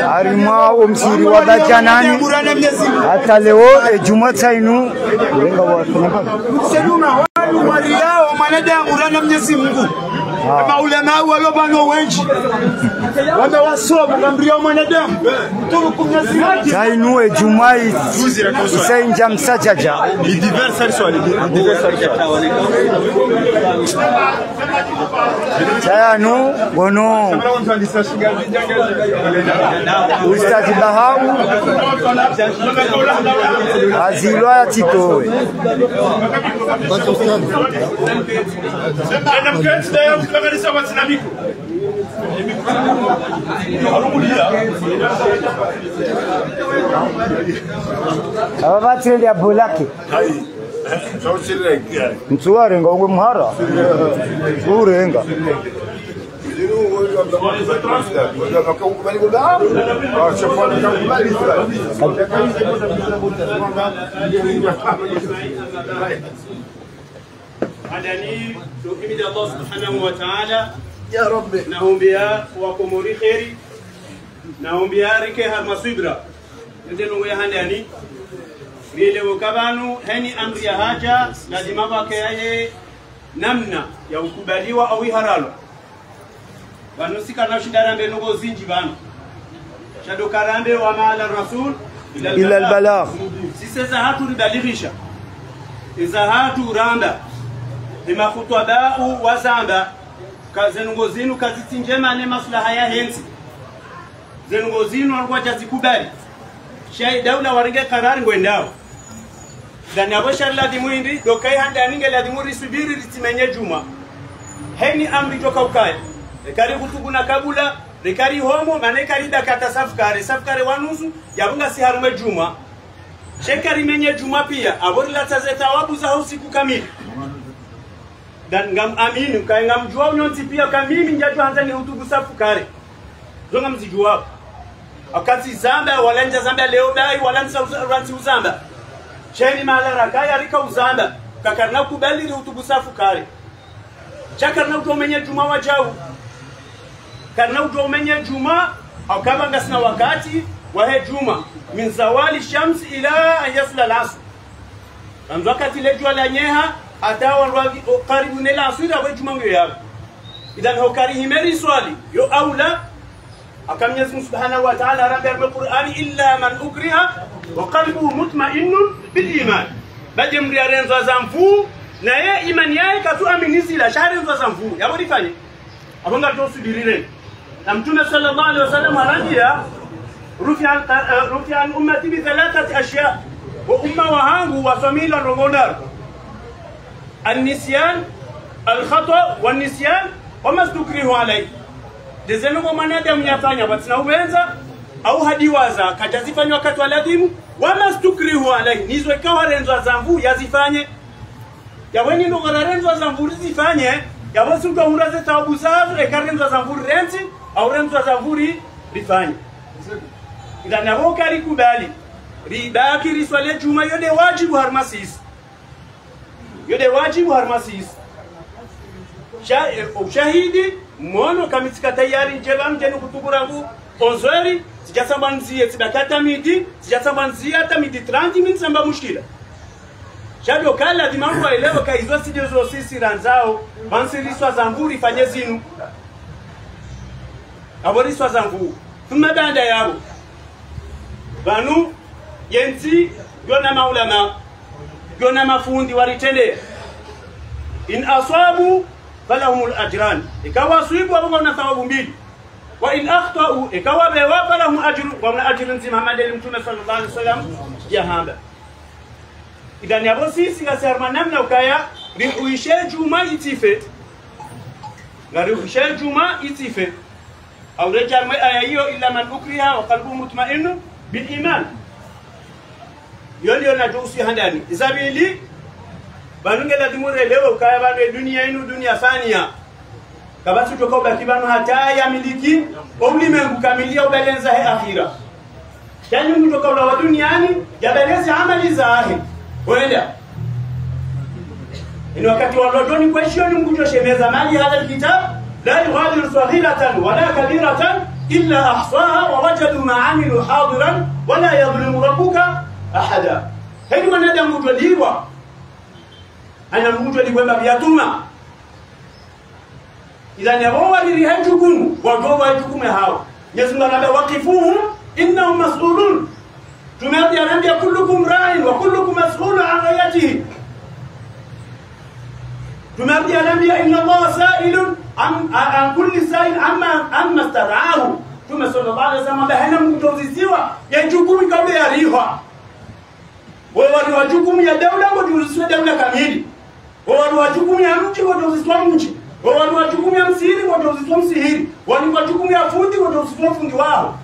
Arima umsiri wa bajanani hata leo Jumatatu lenga wa tunapata waria wa mwanadamu rana Mwenyezi Mungu maulama walobano wengi wamewasoba ngambia mwanadamu tukumnyaziraje Zainu Jumai isainja msajaja diversal swali Sayanu bono Ustadi Bahau Azilwa ya Titowe Ababati ya bulaki Mtuwarenga ungwe muhara Urenga Adani tuhimidi Allah subhanahu wa ta'ala ya rabbi naombea wakomori kheri naombea rike harmasibra ndeno we handani rile wakabanu hani amri ya haja lazima bakaye namna ya ukubaliwa au iharalo wanusika na shidarambe nogo zinji banu shado karambe wa maala rasul ila albalagh sisa hatu ribalighisha iza hatu randa lima khutba'u wa zamba kazenungo zinu kazitinjema ne maslaha ya hensi zenungo zinu walikuwa jazikubali shay daula waringe karari ngwendao dan yabosha ladhi muindi dokai handa ninge ladhi muri subiri ritimenye juma heni amri toka ukaya rekari kutuguna kabula rekari homo manekari dakata safkare wanusu yabunga si harume juma shekari menye juma pia abori lataze tawabu za usiku kamili dan ngam aminu kai ngam jua nyonti pia kamimi njatu hanza ni hutubu safkare zonga mzijua akati zamba walanja zamba leo dai walanza ranti uzamba cheni mala rakaya rika uzamba kakarna kubali ni hutubu safkare chakarna utomenye juma wajau karna utomenye juma akaba ngasina wakati wahe juma min zawali shams ila an yasla al-asr anzo wakati le jua la nyeha atawa karibu nela asira wa juma ngiyab idan ho karihimeri swali yo aula akamnyezu subhanahu wa ta'ala rabbi al-qur'ani illa man ukriha wa qalbuhu mutma'innun bil iman bajem riarenzo zamfu na ye imani yake katuaminizi la sharenzo zamfu yabo difanye abanga to subirire na mtume sallallahu alaihi wasallam anajia rufi an ummati bi thalathati ashya wa umma wa hangu wa famila rongondar النسيان الخطأ والنسيان وما استكره عليه dezeno kwa mwanadamu yafanya batina ubenza au hadiwaza kajazifanya wakati wa ladhimu wama stukrihu alai nizo ikawa renzo zamvu yazifanye yaweni ndo renzo zamvu zifanye yawosu ndo uraze tawabu zavu ekarenzo zamvu renzi au renzo zamvu rifanye ila nabo kari kubali ribaki riswale juma yode wajibu harmasis yode wajibu harmasis shahidi mwono kamitika tayari njeba mjeni kutukurangu onzweri sijasambanziye sidakata midi sijasambanziye hata midi 30 minutes amba mushkila shado kala dimangu waelewa kaizwa sidezo sisi ranzao bansiriswa zamburi fanye zinu aboriswa zambu thumma banda yabo banu yenti yona maulama yona mafundi waritende in asabu falahumul ajran ikawa suibu wabonga na thawabu mbili wa in akhtau ikawa bewa falahum ajrun wa ajrun zi Muhammad al-Mtume sallallahu alaihi wasallam ya hamba idan yabo sisi ngasarma namna ukaya rihuishe juma itife ngarihuishe juma itife au rejal mai aya hiyo illa man ukriha wa qalbuhu mutma'innun bil iman yoni na jusi handani izabili banunge la dimure leo kaya bano dunia inu dunia fania kabatu toka ubaki bano hata ya miliki ulimwengu kamilia ubalenza he akhira yani mtu toka ula duniani yabalezi amali zahi wenda ni wakati wa lodoni question mkuto shemeza mali hada kitabu لا يغادر صغيرة ولا كبيرة إلا أحصاها ووجدوا ما عملوا حاضرا ولا يظلم ربك أحدا. هل wanadamu kutwaliwa ana mtu alikwenda biatuma idhani wao walihatukumu wagowa hukumu hao. Mwenyezi Mungu anambia waqifuhum innahum mas'ulun. Tumeambia kullukum ra'in wa kullukum mas'ulun an ra'yatihi. Tumeambia inna Allah sa'ilun an kulli sa'il amma stara'ahu. Tume sallallahu alaihi wasallam hana mtozisiwa ya jukumu kabla ya riha. Wao wa jukumu ya daula ndio daula kamili. Wao wa jukumu ya mji ndio mji. Wao wa jukumu ya msiri ndio msiri. Wao wa jukumu ya fundi ndio fundi wao.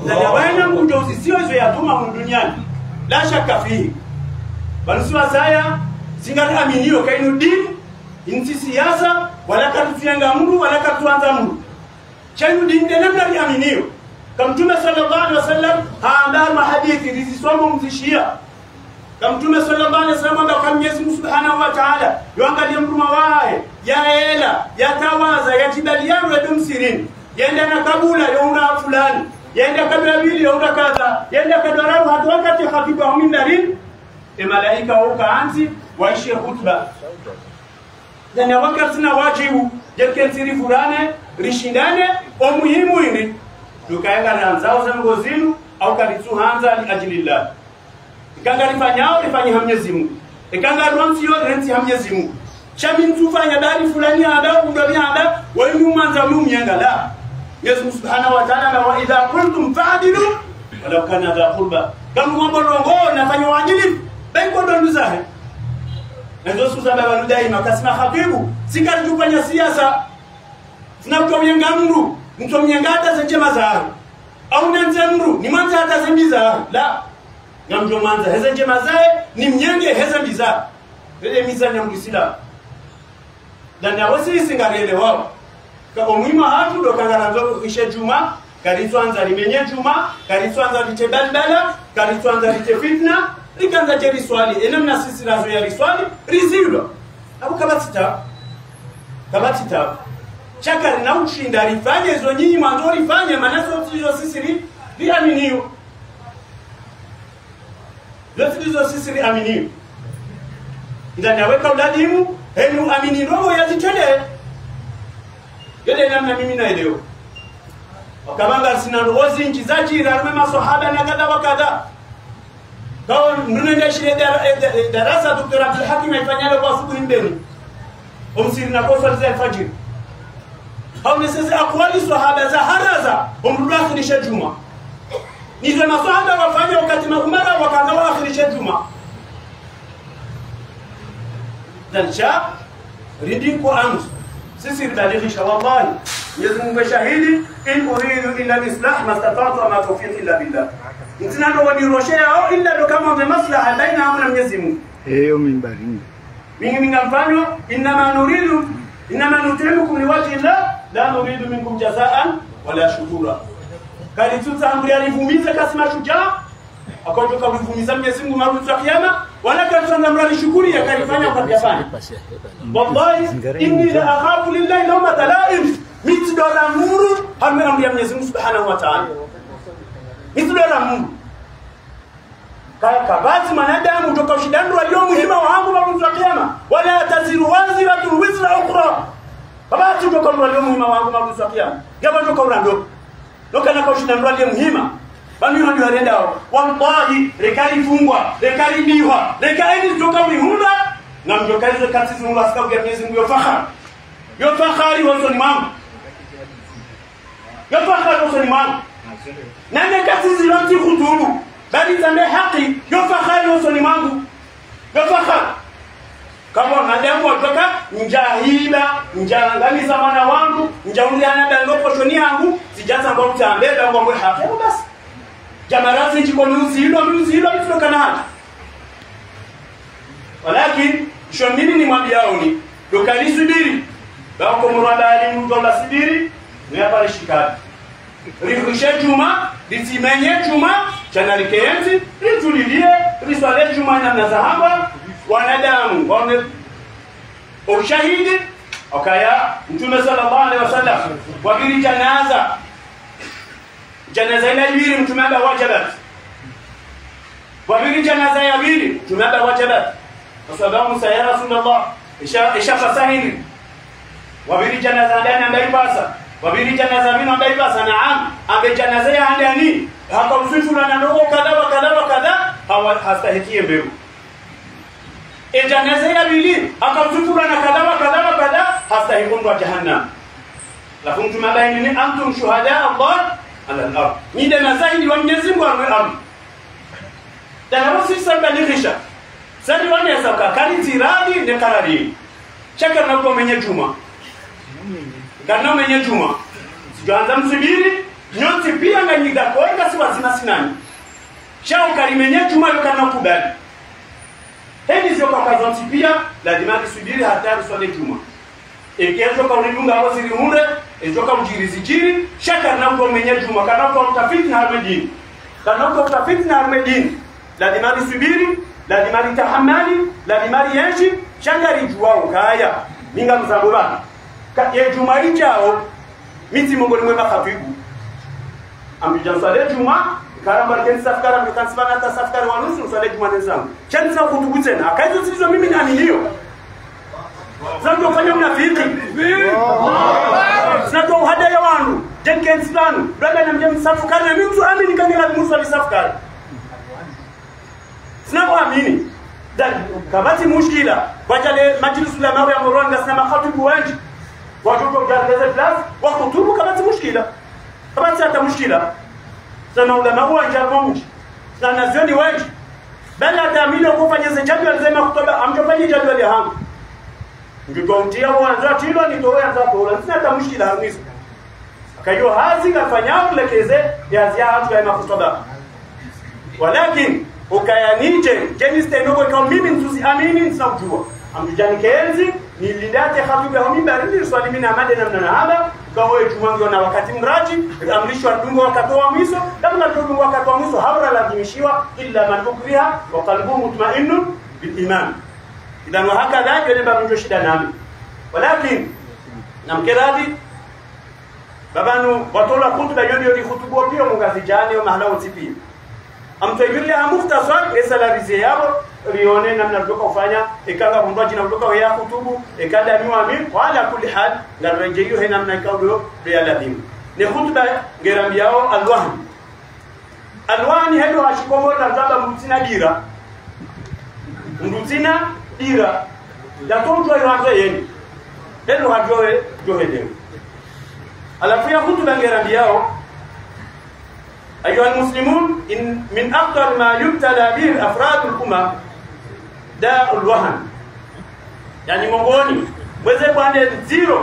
Na yawana ndio hizo yatuma duniani. La shaka fihi. Banuswa saya singara aminio kainu dini insi siasa wala katufianga Mungu wala katuanza Mungu. Chainu dini namna ya aminio. Kama Mtume sallallahu alaihi wasallam haambia mahadithi zisomwa mzishia. Kama Mtume sallallahu alaihi wasallam kwa Mwenyezi Mungu Subhanahu wa Ta'ala yuangalia mruma wae ya ela ya tawaza ya jibaliano ya dumsirini yenda na kabula ya una fulani yenda kabla bili ya una kadha yenda kadarabu hata wakati habibu wa mindarin malaika wakaanzi waishie khutba yani wakati na wajibu yakensiri fulani rishindane o muhimu ini tukaenda na zao za ngozinu au kalituhanza li ajilillah ikanga lifanyao lifanye Mwenyezi Mungu ikanga ronsi yo renti Mwenyezi Mungu chami mtufanya dali fulani ada undabia ada wewe mwanza mumyangala Mwenyezi Mungu Subhanahu wa Ta'ala wa idha kuntum fa'dilu walau kana dha qurba kama mambo rongo nafanya wajibu beko ndo zahe ndio suza baba ndai makasema habibu sikali kufanya siasa tunakutoyenga mru mtomnyangata zenje mazao au nanze mru ni manza hata zembiza la ngamjo manza hezenje mazae ni mnyenge hezembiza ile mizani ya mrisila dan awasi singarele wao ka omwima hatu ndo kangaranzo ishe juma karitwanza limenye juma karitwanza litebandala karitwanza litefitna likanza jeri swali enamna sisi razo ya riswali rizilo abu kabatita chaka na ushinda rifanye hizo nyinyi mwanzo rifanye manaso hizo sisi riaminiyo zote hizo sisi riaminiyo ndani aweka uladimu henu amini roho yazitende yale namna mimi naelewa wakabanga sina rozi nchi za jira masahaba na kadha wa kadha kwa nunende shire darasa Dr. Abdul Hakim ifanyalo kwa asubuhi mbele umsiri na kosa za alfajr au nisese akwali sahaba za haraza umrudakhirisha juma nizo masahaba wafanya wakati maumara wakaanza waakhirisha juma dalcha ridi Qur'an sisi bidalihisha wallahi Mwenyezi Mungu shahidi in uridu illa al-islah mastata'tu ma tawfiqi illa billah mtinando wadiroshea au illa ndo kama za maslaha baina yangu na Mwenyezi Mungu mimbarini mimi ningafanywa inma nutimukum liwajhi Allah la nuridu minkum jazaan wala shukura kali tutaamri alivumiza kasema shujaa akotoka kuvumiza Mwenyezi Mungu marufu ya kiyama wala katangamra shukuri yakalifanya kwa kiyafanya wallahi inni la akhafu lillahi lawma talaim mitdora muru hamamri Mwenyezi Mungu Subhanahu wa Ta'ala mitdora muru kaka basi manadamu kutoka ushindano walio muhimu wangu marufu ya kiyama wala taziru waziratu wizra ukhra basi kutoka walio muhimu wangu marufu ya kiyama gaba kutoka urando lokana kwa ushindano walio muhimu bani hadi warenda wallahi rekali fungwa rekali biwa rekali kutoka mihunda na mjokalize katizi Mungu asika kwa Mwenyezi Mungu yo fakhari wasoni mwangu yo fakhari wasoni mwangu nane katizi lanti khutubu bali tambe haki yo fakhari wasoni mwangu yo fakhari kama madamu watoka njahila njangamiza mwana wangu njauliana dango shoni yangu sijaza ngo mtambeba ngo haki basi jamarazi jiko muzilo mtokana hata walakin shomini ni mwabiaoni dokali subiri bako murabali mdola subiri ni hapa shikali rifushe juma litimenye juma chanali kenzi litulilie riswale juma na nazahaba wanadamu wame ushahidi okaya mtume sallallahu alaihi wasallam wabiri janaza ila yiri mtume aba wajibat wabiri janaza ya yiri mtume aba wajibat wasababu ya rasulullah isha fasahili wabiri janaza ndani ambaye pasa wabiri janaza mino ambaye pasa naam ambaye janaza ya ndani hakamfifuna na ndogo kadha hawa hastahikie mbeu janaza ya bili akamfifuna na kadha hastahikundwa jahannam lafu mtume aba ni antum shuhada Allah ala al-ard ni de mazahidi wa Mwenyezi Mungu al-ard dana wasi sabalihisha sadi wane saka kali tiradi ne karari chaka na kwa mwenye juma kana mwenye juma sijaanza msubiri nyoti pia nganyiga koenda si wazima sinani chao kalimenye juma kana kubali hedi sio kwa kazi pia lazima tusubiri hatari swali juma ekezo kwa unidunga hapo siri hunde ezoka mjirizijiri chaka na kwa mwenye juma kana kwa utafiti na harmedini kana kwa utafiti na harmedini lazima tusubiri lazima litahamali lazima lienshi changari juwao kaya ninga mzabura ye jumari chao miti mongoni mwema khatibu ambijan sale juma karamba ken safkara mkansibana ta safkara wanusu sale juma nzangu chanza kutubu tena akaizo silizo mimi nani hiyo zango fanya mnafiki sinato hadaya wangu jenken stanu brother na mjem safkara na mtu amini kangela musa safkara sinaamini dan kabati mushkila wajale majlis ulama ya Moranga sana khatibu wanji watoto jargaza class wa khutubu kabati mushkila kabati hata mushkila sana ulama wanja mmoja sana zioni wanji bali ataamini kufanya jadwal zema kutoba amtofanye jadwal ya hangu ngitontia wanza tilo nitoe anza tola sina hata mushkila hamizo akayo hazi kafanyao lekeze ya ziatu ya makutoba walakin ukayanije jeni stenoko kwa mimi nzuzi amini nsakujua amjani kenzi nilindate khatibu ya mimi baridi swali mimi na madena mna haba kwa wewe tumango na wakati mraji amrishwa dungo wakati wa mwiso kama dungo wakati wa mwiso habra lazimishiwa illa man ukriha wa qalbuhu mutma'innun bil iman idan hakadha yule babu shida nami walakin namkeradi babanu watola khutba yodi khutubu pia mungazijane mahala utipi amtaibiria mukhtasar esalarize yabo rione namna ndoka kufanya ikanga hundwa jina ndoka ya kutubu ikada ni amin wala kulli hal ngarejeyo hena namna ikaudo ya ladim ne khutba ngerambiao alwani hedo ashikomo na zaba mtina dira ndutina dira da tonto iranze yeni hedo hajoe johede alafu ya khutba ngerambiao أيها المسلمون إن من أكثر ما يبتلى به أفراد الأمة داء الوهن يعني مغوني وزي بان زيرو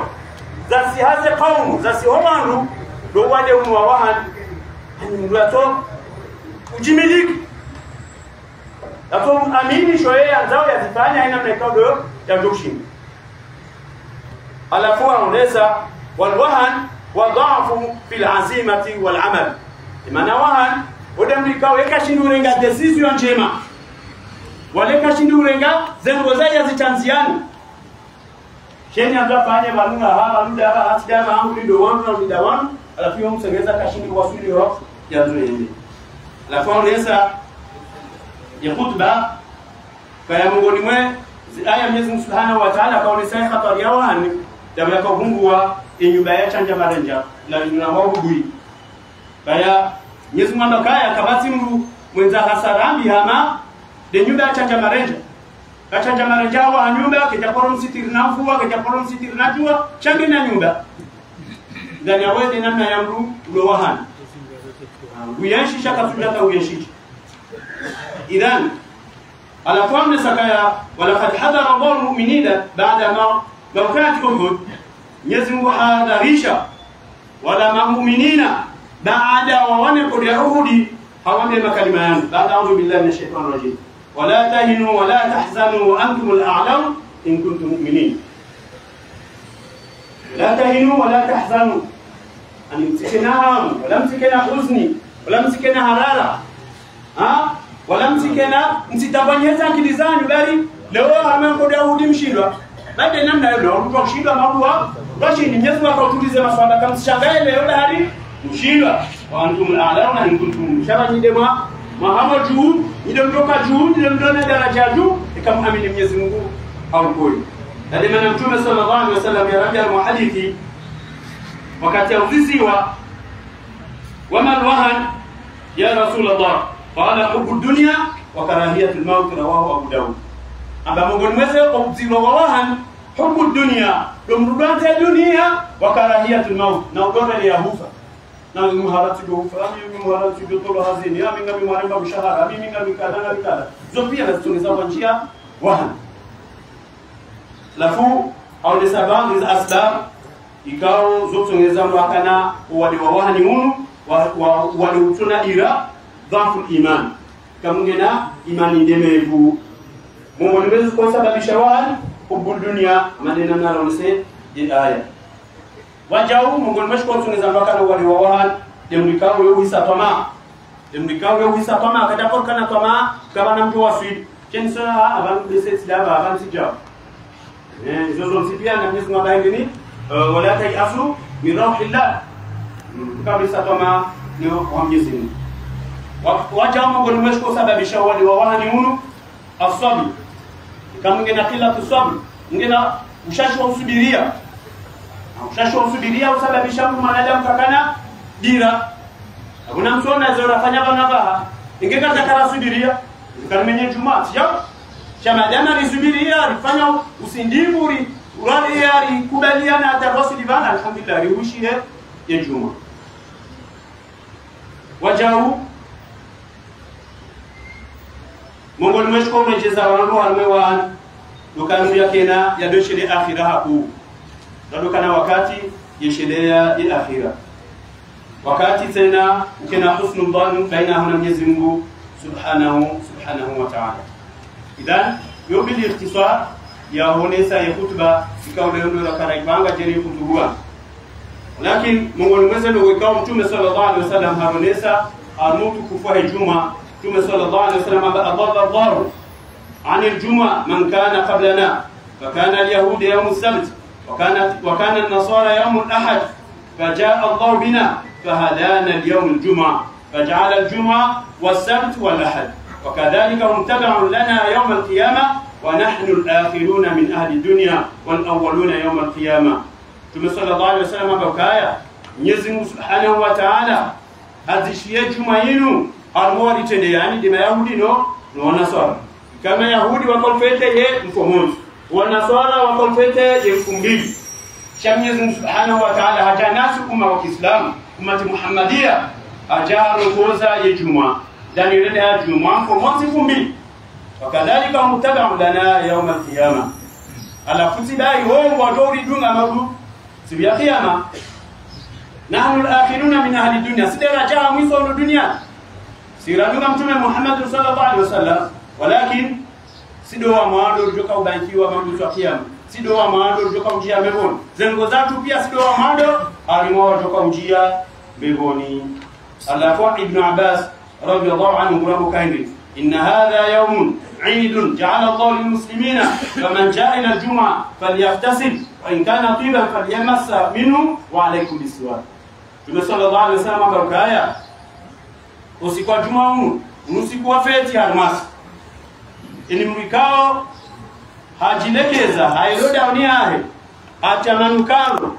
za sihaze kaumu za sihomandu do wade umwa wahan hani mulato ujimiliki ato amini shoye anzao yazifanya haina mnekado ya dokshin alafu anaeleza walwahan wa dha'fu fil azimati wal amal imana wahan odamrika weka shindurenga decision njema waleka shindurenga zengo zaja zitanziani Kenya ndo fanye balunga hapa muda hapa atidama hangu ndio wangu na muda wangu alafu yeye msegeza kashindi kwa suli roho ya nzuri alafu anaeleza ya khutba kwa mongoni mwe aya Mwenyezi Mungu Subhanahu wa Ta'ala kaonesa hatari ya wahani dabla kwa hungua inyumba ya chanja marenja na wahubui kaya Mwenyezi Mungu kaya kabati mru mwenza hasarambi hama de nyumba ya chanja marenja kachanja marenja wa nyumba kitaporo msitiri na mvua kitaporo msitiri na jua changi na nyumba ndani ya wewe namna ya mru ndo wahani uyeshi shaka tunataka uyeshi idhan ala fahamu sakaya wala qad hadara Allahu mu'minina ba'da ma kanat Uhud Mwenyezi Mungu hadharisha wala mu'minina baada wa wanapodia Uhud hawambe makalima yangu baada a'udhu billahi minash shaitani rajim wala tahinu wala tahzanu wa antum al-a'lam in kuntum mu'minin la tahinu wala tahzanu an mtikinaam wala mtikina huzni wala mtikina harara wala mtikena msitabanyeza akili zanyu bali leo hameko Daudi mshindwa baada namna hiyo mtu akishinda maudua basi ni Mwenyezi Mungu akautulize maswala kama sishangae leo hadi mshinda wa antum a'launa in kuntum sharani dema Muhammad juu ndio mtoka juu ndio mdona daraja juu kama amini Mwenyezi Mungu au kweli ndio maana Mtume sallallahu alaihi wasallam ya raja al-muhadithi wakati auziwa wama alwahan ya Rasulullah qala hubbu dunya wa karahiyatul maut rawahu Abu Dawud amba mongoni mweze auziwa wahan hubbu dunya domrudante dunia wa karahiyatul maut na udora ya hufa na muharati do hufa mimi muharati do tolo hazini mimi ngami mwaremba mshahara mimi ngami kadana zote pia nazituniza kwa njia wahan lafu au ni sababu za asbab ikao zotongeza mwakana wali wahani hunu wali utuna ira dhafu iman kamungena imani ndemevu Mungu niwezi kwa sababisha wahani hubul dunia manena nalo nise aya wajau Mungu niwezi kwa zotongeza mwakana wali wahani demrikao yuhisa tama kadapor kana tama kabana mtu waswid kensa abantu deset daba abantu sijao zozo sipia na Mwenyezi Mungu abaini wala tayasu min rauhillah kabisa kama ni wa Mwenyezi Mungu wacha Mungu nimeshukuru sababisha wali wa wahani hunu asabr kama ngena kila tusabr ngena ushashwa usubiria usababisha mwanadamu kakana dira hakuna mtu anaweza fanya bana baha ingeka zakara subiria kama Jumaa sio chama jana lisubiria alifanya usindivuri urali yari kubaliana atarosili bana alhamdulillah riushie ya Juma wajau Mungu nimeshukuru mjeza wangu almewa dukanuri kena ya doshele akhirah hapo ndokana wakati yeshelea ya akhirah wakati tena ukena husnul dhann baina huna Mwenyezi Mungu subhanahu wa ta'ala idhan yobi ikhtisar ya honesa ya khutba ikawa leo ndio karaibanga jeri kutubua lakini Mungu nimeweza ndio ikawa Mtume sallallahu alaihi wasallam haronesa amutu kufuha Juma Mtume sallallahu alaihi wasallam Allah عن الجمعة من كان قبلنا فكان اليهود يوم السبت وكان النصارى يوم الأحد فجاء الله بنا فهدانا اليوم الجمعة فجعل الجمعة والسبت والأحد وكذلك هم تبع لنا يوم القيامة ونحن الآخرون من أهل الدنيا والأولون يوم القيامة ثم صلى الله عليه وسلم بكايا نيزم سبحانه وتعالى هذه الشيء جمعينو الموري تدياني دم يهودي ونصارى كما يهودي وكالفته يمفهمون والنصارى وكالفته يمفهمون شميزم سبحانه وتعالى هجا ناس أمة وكإسلام أمة محمدية هجا رفوزا يجمع داني لديها جمعا فموتكم وكذلك هم تبع لنا يوم القيامة على فتباي هم ودوري دون أمره سبيا قيامة نحن الآخرون من أهل الدنيا سيدنا جاء ميصول الدنيا سيرادنا متوم محمد صلى الله عليه وسلم ولكن sidoa maado joka ubankiwa mambo ya kiyama sidoa maado joka ujia mbinguni zengo zatu pia sidoa maado alimoa joka ujia mbinguni alafu ibn Abbas radiyallahu anhu rabu kaindi inna hadha yawmun عيد جعل الله للمسلمين فمن جاء الى الجمعه فليغتسل وان كان طيبا فليمس منه وعليكم بالسواك صلى الله عليه وسلم بركايا usiku wa Jumaa usiku wa feti Almas ini mrikao hajilekeza hairoda uniahe atamanukaro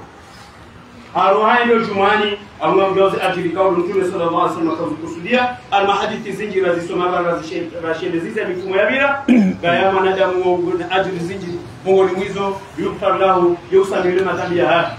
aruhayo Jumani amwambioze atirikao Mtume sallallahu alaihi wasallam kusudia almahadithi zinjira zisomaba rashele ziza mifumo ya bira gaya manadamu ajiri zinjiri Mungu ni mwizo yufarlahu yusamile matambia haya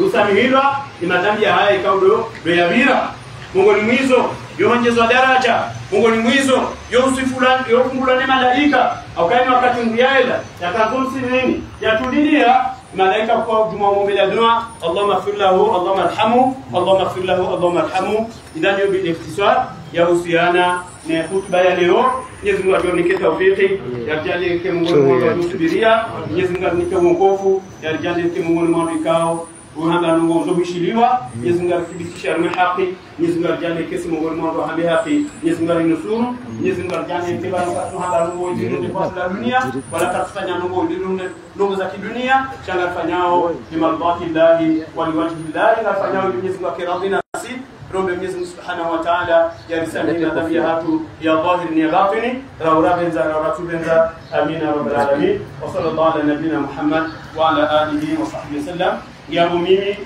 yusamilwa ni matambia haya ikaudo ya bira Mungu ni mwizo yonjezo daraja Mungu ni mwizo yosifulani yofungulane malaika au kaini wakati mbiaela yakakumsi nini yatudilia malaika kwa Jumaa mbele dua Allahumma ighfir lahu Allahumma arhamhu Allahumma ighfir lahu Allahumma arhamhu idan yobi ikhtisar ya husiana na hutuba ya leo Mwenyezi Mungu atuonekee tawfiki yajalie ke Mungu mmoja kusubiria Mwenyezi Mungu atuonekee uongofu yajalie ke Mungu mmoja ikao uhamba nungo ndo bishiliwa Mwenyezi Mungu athibitishe arme haki Mwenyezi Mungu ajane kesi mungu mwanzo hambe haki Mwenyezi Mungu alinusuru Mwenyezi Mungu ajane tiba uhamba nungo ndio kwa dunia wala tatufanya nungo ndio za kidunia shanga fanyao ni mardati llahi wa liwajhi llahi na fanyao Mwenyezi Mungu akiradhina nasi Rombe Mwenyezi Mungu Subhanahu wa Ta'ala ya risamina dhambi hatu ya dhahir ni batini raura benza raura benza amina rabbal alamin wa sallallahu ala nabina Muhammad wa ala alihi wa sahbihi sallam ya mimi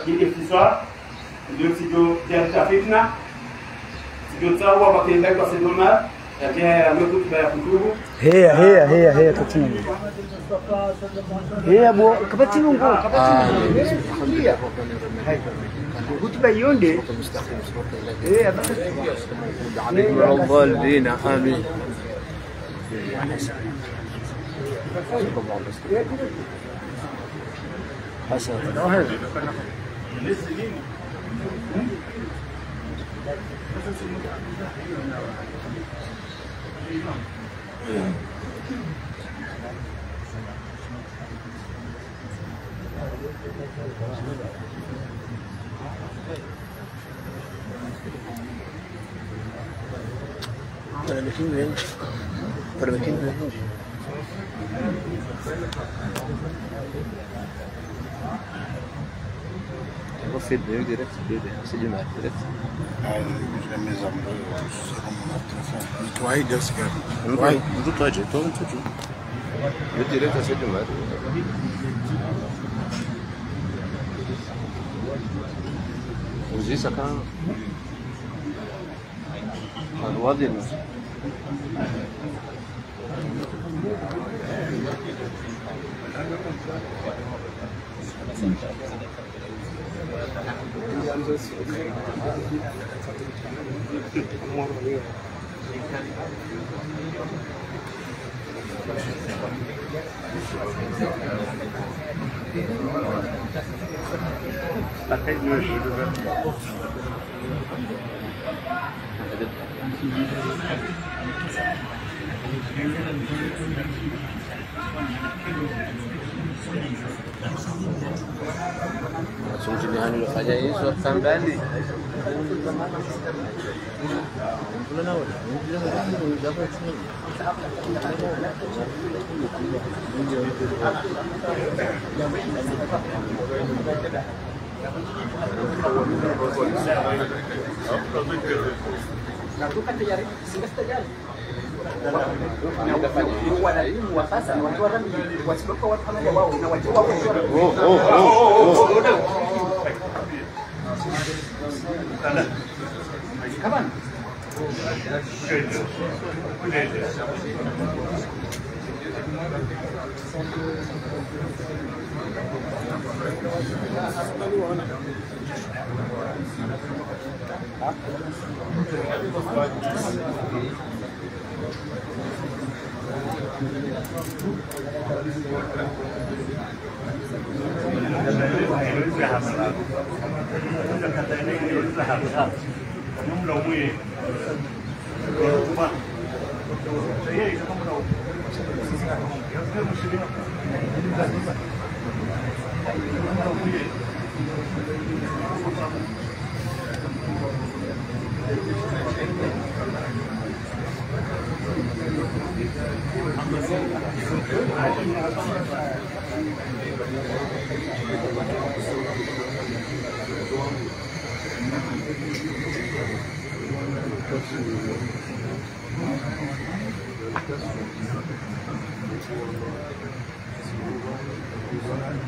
ikhtisar ndio sio ya fitna sio sawa bakenda kwa sidoma ya mekutuba ya kutubu هي كتير هي ابو كبتي نقول خليه كتب يوندي هي الضالين آمين حسن Você deu direto dele, você de nada, direto. Já me examinou, tu aí desse cara. Não vai, não tô de, tô. Eu direto assim de nada. Uzi isso cá. الوادي Asumsi ni hani fanya hizo tambali. Thank you.